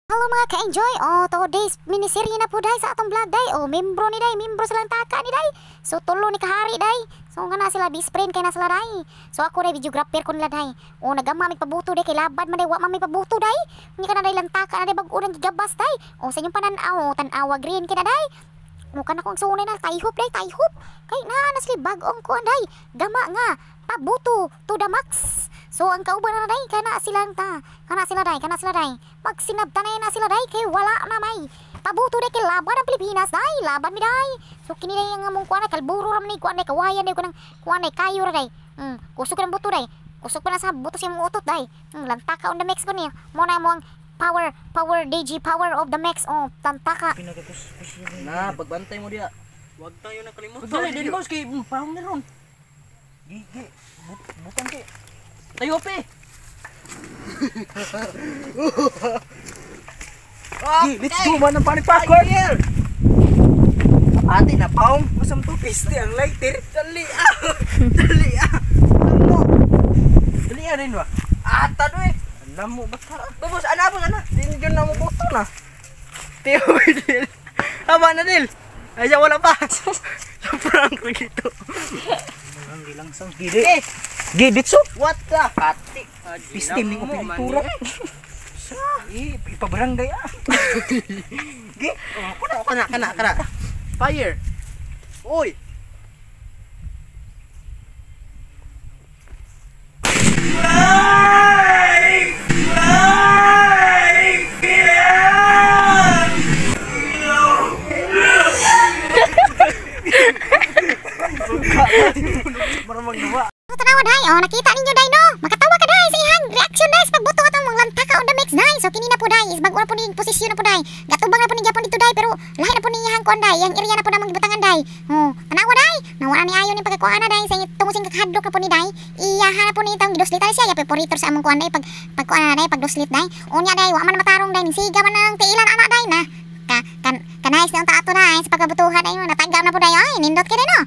Halo mga ka-enjoy, today's miniserye na po day sa atong vlog day. Membro ni day, membro silang taka ni day. So tulo ni kahari day. So nga na sila best friend kay na sila day. So ako day videographer ko nila day. Nagama mi pabuto day kay labad man day wa mi pabuto day. Ni kana day lang taka na day bag-o nang gigabas day. Sa inyong pananaw, tan-awa green kina day. Kana kong sunay na tayhop day, tayhop. Kay na sila bag-ong kuan day. Gama nga pabuto to the max. So ang kauban na day kana sila day. Magsinabta na sila day kay wala na may pabuto day kay laban ang Pilipinas day, laban mi day. So kini day nga mong kuan kalburo ra man ni kuan day kawayan day ko nang kuan day kayo ra day. Kusog ng buto day. Kusog pa na sa buto si mong utot day. Lantaka on the max ko niya. Mo na mo ang power DG power of the max tantaka. Na pagbantay mo dia. Wag tayo nakalimutan. Dali din boss kay parang meron. Gigi. Bukan kay. Tayo pe. Let's go man ang panipakot. Ate na paong masam to Piste ang lighter. Dali mo. Dali rin wa. Ata do eh. Alam mo ba ka? Babos ana. Din na mo boto na. Tiyo dil. Aba na dil. Ay siya wala pa. Sobrang ko dito. Ang gilangsang gidi. Giditso. What the? Kati. Pistim ni ko pintura. Ipabarangay Gi. Kana. Fire. Oy. Maramang gawa. Tanawa day, nakita ninyo day no. Makatawa ka day sa ihang reaction day sa pagbuto atong mga lantaka on the mix day. So kini na po day, is bago na po ni posisyon na po day. Gatubang na po ni Japon dito day pero lahi na po ni ihang kuan day. Yang area na po namang gibutangan day. Tanawa day. Nawala ni ayo ni pagkakuan na day sa tungusing kakadlok na po ni day. Iyahan na po ni itong giduslit siya. Ya peporitor sa among kuan day pagkuan na day pagduslit day. Unya day, wa man matarong day ning siga man nang tiilan ana day na. Kanais na ang tato na sa pagkabutuhan ay natagam na po day. Ay, nindot ka day no.